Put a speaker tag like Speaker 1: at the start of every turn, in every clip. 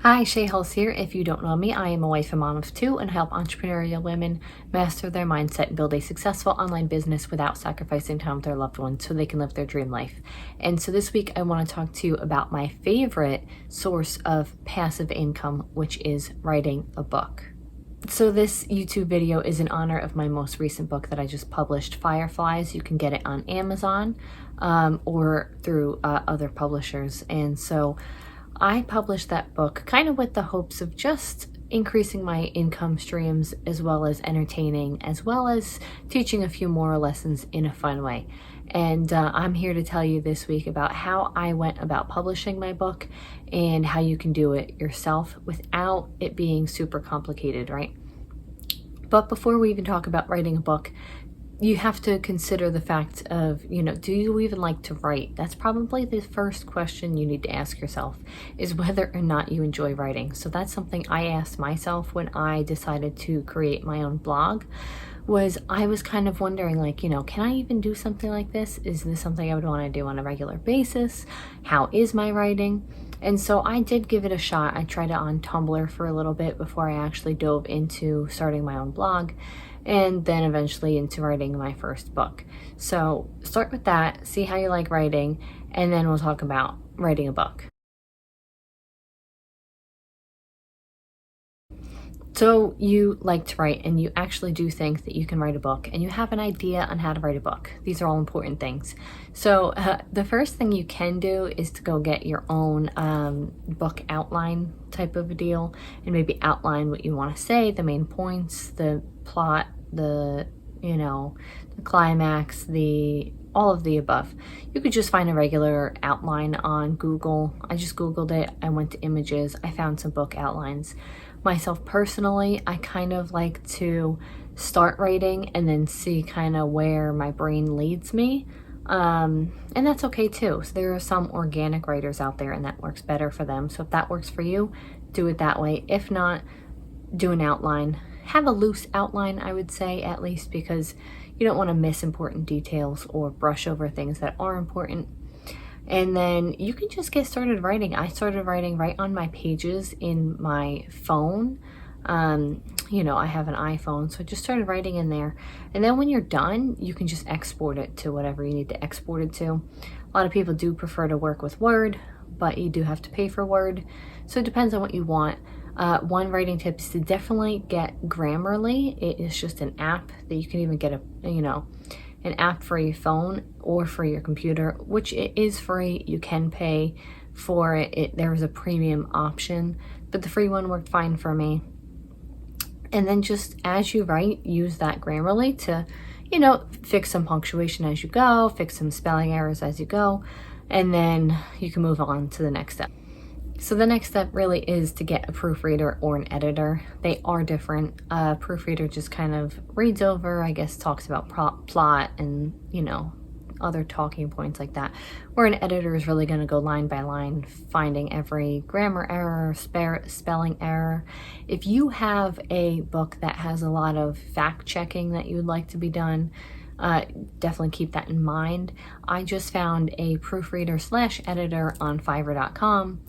Speaker 1: Hi, Shea Hulse here. If you don't know me, I am a wife and mom of two and help entrepreneurial women master their mindset and build a successful online business without sacrificing time with their loved ones so they can live their dream life. And so this week I want to talk to you about my favorite source of passive income, which is writing a book. So this YouTube video is in honor of my most recent book that I just published, Fireflies. You can get it on Amazon or through other publishers. And so I published that book kind of with the hopes of just increasing my income streams, as well as entertaining, as well as teaching a few moral lessons in a fun way. And I'm here to tell you this week about how I went about publishing my book and how you can do it yourself without it being super complicated, right? But before we even talk about writing a book, you have to consider the fact of, do you even like to write? That's probably the first question you need to ask yourself, is whether or not you enjoy writing. So that's something I asked myself when I decided to create my own blog. I was kind of wondering, can I even do something like this? Is this something I would want to do on a regular basis? How is my writing? And so I did give it a shot. I tried it on Tumblr for a little bit before I actually dove into starting my own blog, and then eventually into writing my first book. So start with that, see how you like writing, and then we'll talk about writing a book. So you like to write, and you actually do think that you can write a book, and you have an idea on how to write a book. These are all important things. So the first thing you can do is to go get your own book outline type of a deal, and maybe outline what you want to say, the main points, the plot, the climax, all of the above. You could just find a regular outline on Google. I just Googled it. I went to images. I found some book outlines. Myself personally, I kind of like to start writing and then see kind of where my brain leads me. And that's okay too. So there are some organic writers out there and that works better for them. So if that works for you, do it that way. If not, do an outline. Have a loose outline, I would say, at least, because you don't want to miss important details or brush over things that are important. And then you can just get started writing. I started writing right on my pages in my phone. I have an iPhone, so I just started writing in there. And then when you're done, you can just export it to whatever you need to export it to. A lot of people do prefer to work with Word, but you do have to pay for Word. So it depends on what you want. One writing tip is to definitely get Grammarly. It is just an app that you can even get an app for your phone or for your computer, which it is free. You can pay for it. There was a premium option, but the free one worked fine for me. And then just as you write, use that Grammarly to, fix some punctuation as you go, fix some spelling errors as you go, and then you can move on to the next step. So the next step really is to get a proofreader or an editor. They are different. A proofreader just kind of reads over, I guess, talks about plot and, other talking points like that. Where an editor is really going to go line by line, finding every grammar error, spelling error. If you have a book that has a lot of fact checking that you would like to be done, definitely keep that in mind. I just found a proofreader / editor on Fiverr.com.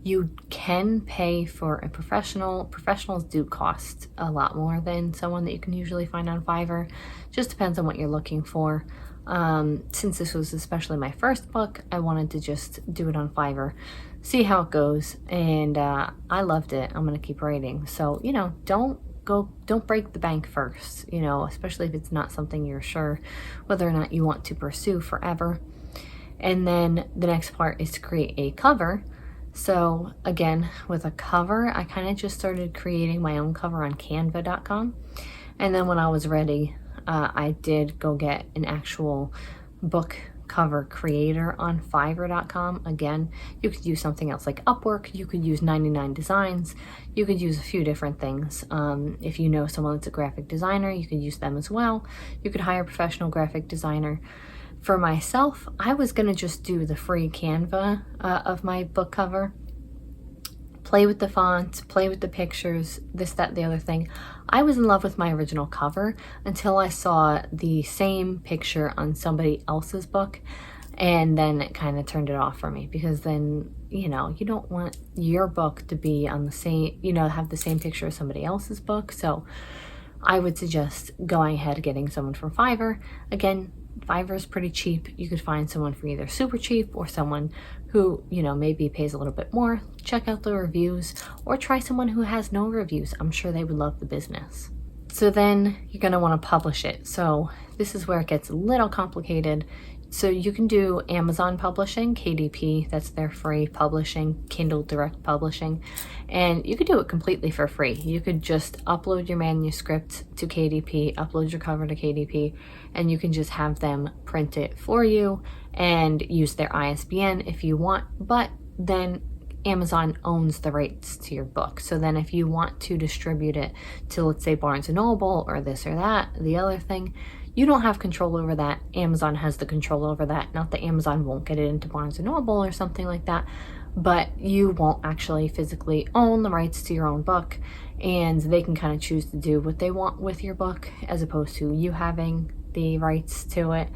Speaker 1: You can pay for a professional. Professionals do cost a lot more than someone that you can usually find on Fiverr. Just depends on what you're looking for. Since this was especially my first book, I wanted to just do it on Fiverr, see how it goes, and I loved it. I'm gonna keep writing. So don't break the bank first, especially if it's not something you're sure whether or not you want to pursue forever. And then the next part is to create a cover. So again, with a cover, I kind of just started creating my own cover on canva.com. And then when I was ready, I did go get an actual book cover creator on Fiverr.com. Again, you could use something else like Upwork. You could use 99 Designs. You could use a few different things. If you know someone that's a graphic designer, you could use them as well. You could hire a professional graphic designer. For myself, I was going to just do the free Canva of my book cover. Play with the fonts, play with the pictures, this, that, the other thing. I was in love with my original cover until I saw the same picture on somebody else's book. And then it kind of turned it off for me, because then, you know, you don't want your book to be on the same, you know, have the same picture as somebody else's book. So I would suggest going ahead getting someone from Fiverr. Again, Fiverr is pretty cheap. You could find someone for either super cheap or someone who, you know, maybe pays a little bit more. Check out the reviews, or try someone who has no reviews. I'm sure they would love the business. So then you're going to want to publish it. So this is where it gets a little complicated. So you can do Amazon publishing, KDP, that's their free publishing, Kindle Direct Publishing, and you could do it completely for free. You could just upload your manuscript to KDP, upload your cover to KDP, and you can just have them print it for you and use their ISBN if you want, but then Amazon owns the rights to your book. So then if you want to distribute it to, let's say, Barnes & Noble or this or that, the other thing, you don't have control over that. Amazon has the control over that. Not that Amazon won't get it into Barnes & Noble or something like that, but you won't actually physically own the rights to your own book, and they can kind of choose to do what they want with your book as opposed to you having the rights to it.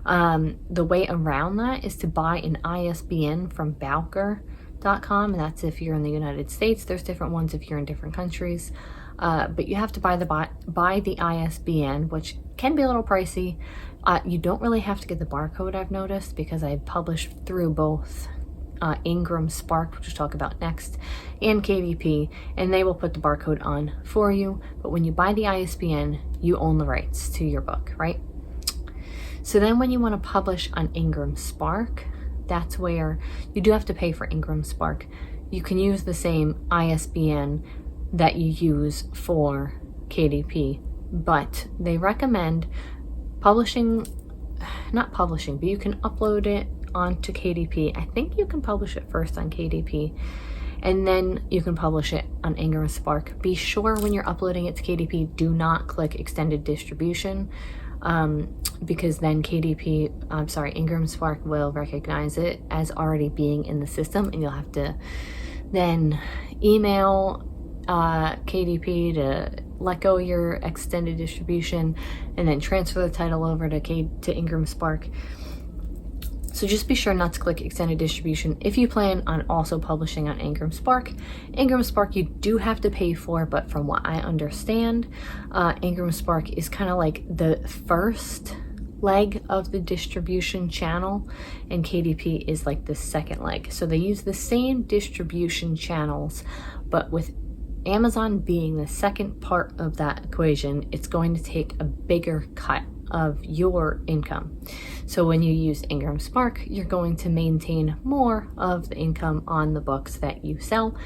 Speaker 1: The way around that is to buy an ISBN from Bowker.com, and that's if you're in the United States. There's different ones if you're in different countries, but you have to buy the ISBN, which can be a little pricey. You don't really have to get the barcode, I've noticed, because I publish through both Ingram Spark, which we'll talk about next, and KDP, and they will put the barcode on for you. But when you buy the ISBN, you own the rights to your book, right? So then when you want to publish on Ingram Spark, that's where you do have to pay for Ingram Spark. You can use the same ISBN that you use for KDP, but they recommend not publishing, but you can upload it onto KDP. I think you can publish it first on KDP, and then you can publish it on Ingram Spark. Be sure when you're uploading it to KDP, do not click extended distribution, because then Ingram Spark will recognize it as already being in the system, and you'll have to then email KDP to let go of your extended distribution and then transfer the title over to Ingram Spark. So just be sure not to click extended distribution if you plan on also publishing on Ingram Spark. Ingram Spark you do have to pay for, but from what I understand, Ingram Spark is kind of like the first leg of the distribution channel, and KDP is like the second leg. So they use the same distribution channels, but with Amazon being the second part of that equation, it's going to take a bigger cut of your income. So when you use Ingram Spark, you're going to maintain more of the income on the books that you sell.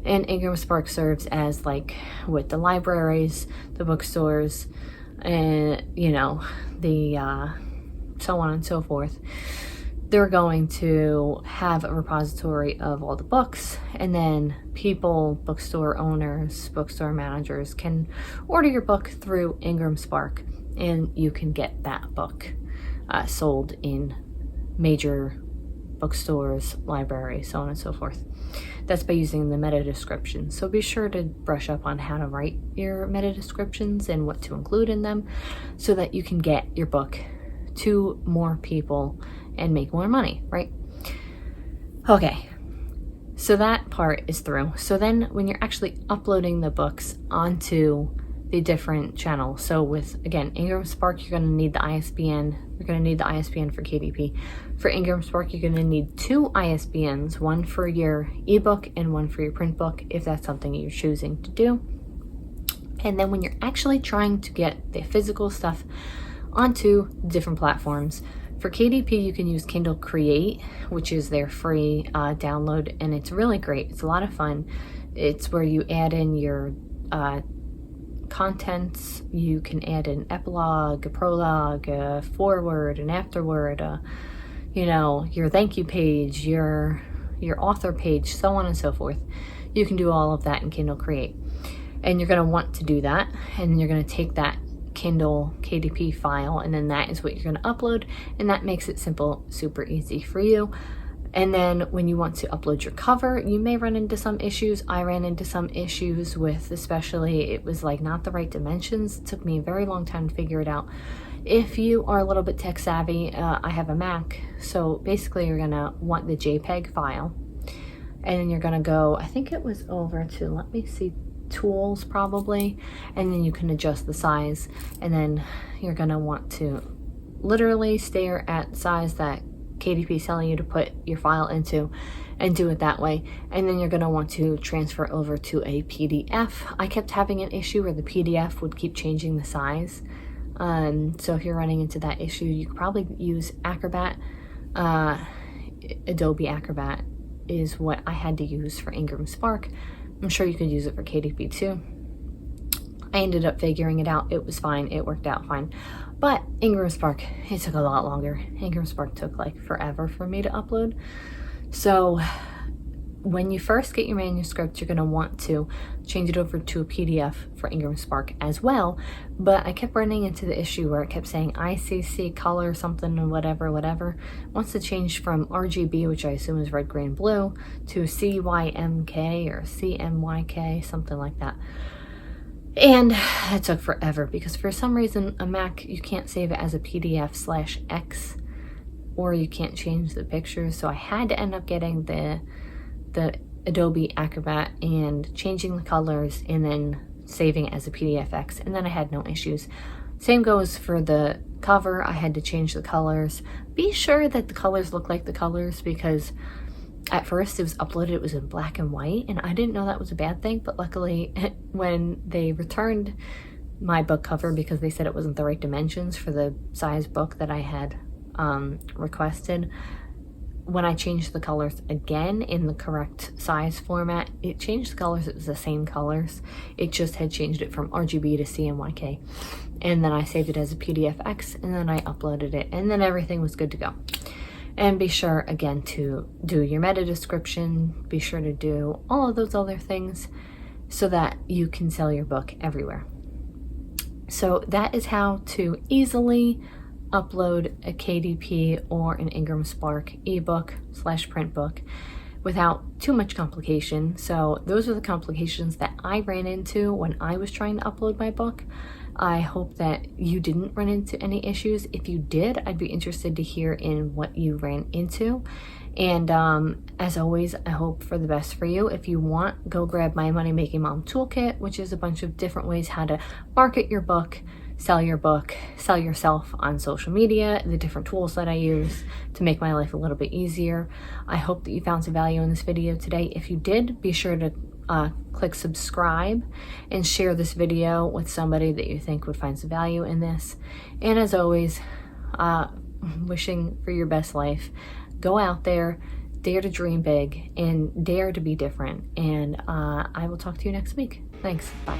Speaker 1: And Ingram Spark serves as, like, with the libraries, the bookstores, and, you know, the so on and so forth. They're going to have a repository of all the books, and then people, bookstore owners, bookstore managers can order your book through Ingram Spark, and you can get that book sold in major bookstores, libraries, so on and so forth. That's by using the meta description. So be sure to brush up on how to write your meta descriptions and what to include in them so that you can get your book to more people and make more money, right? Okay, so that part is through. So then when you're actually uploading the books onto the different channels, so with, again, Ingram Spark, you're gonna need the ISBN. You're gonna need the ISBN for KDP. For Ingram Spark, you're gonna need 2 ISBNs, one for your ebook and one for your print book, if that's something you're choosing to do. And then when you're actually trying to get the physical stuff onto different platforms, for KDP, you can use Kindle Create, which is their free download, and it's really great. It's a lot of fun. It's where you add in your contents. You can add an epilogue, a prologue, a foreword, an afterword, you know, your thank you page, your author page, so on and so forth. You can do all of that in Kindle Create. And you're going to want to do that, and you're going to take that Kindle KDP file, and then that is what you're going to upload, and that makes it simple, super easy for you. And then when you want to upload your cover, you may run into some issues. I ran into some issues with, especially, it was like not the right dimensions. It took me a very long time to figure it out. If you are a little bit tech savvy, I have a Mac, so basically you're gonna want the JPEG file, and then you're gonna go, I think it was over to, let me see, tools probably, and then you can adjust the size, and then you're gonna want to literally stare at size that KDP is telling you to put your file into and do it that way. And then you're gonna want to transfer over to a PDF. I kept having an issue where the PDF would keep changing the size. So if you're running into that issue, you could probably use Acrobat. Adobe Acrobat is what I had to use for Ingram Spark. I'm sure you could use it for KDP too. I ended up figuring it out. It was fine. It worked out fine. But Ingram Spark, it took a lot longer. Ingram Spark took like forever for me to upload. So when you first get your manuscript, you're going to want to change it over to a PDF for Ingram Spark as well. But I kept running into the issue where it kept saying ICC color something and whatever. Wants to change from RGB, which I assume is red, green, blue, to CYMK or CMYK, something like that. And that took forever because for some reason a Mac, you can't save it as a PDF/X, or you can't change the pictures. So I had to end up getting the Adobe Acrobat and changing the colors and then saving it as a PDF/X, and then I had no issues. Same goes for the cover. I had to change the colors. Be sure that the colors look like the colors, because at first it was uploaded, it was in black and white, and I didn't know that was a bad thing, but luckily when they returned my book cover, because they said it wasn't the right dimensions for the size book that I had requested, when I changed the colors again in the correct size format, it changed the colors. It was the same colors. It just had changed it from RGB to CMYK. And then I saved it as a PDF/X, and then I uploaded it, and then everything was good to go. And be sure, again, to do your meta description. Be sure to do all of those other things so that you can sell your book everywhere. So that is how to easily upload a KDP or an Ingram Spark ebook/print book without too much complication. So those are the complications that I ran into when I was trying to upload my book. I hope that you didn't run into any issues. If you did, I'd be interested to hear in what you ran into. And as always, I hope for the best for you. If you want, go grab my Money Making Mom Toolkit, which is a bunch of different ways how to market your book, sell yourself on social media, the different tools that I use to make my life a little bit easier. I hope that you found some value in this video today. If you did, be sure to click subscribe and share this video with somebody that you think would find some value in this. And as always, wishing for your best life. Go out there, dare to dream big, and dare to be different. And I will talk to you next week. Thanks. Bye.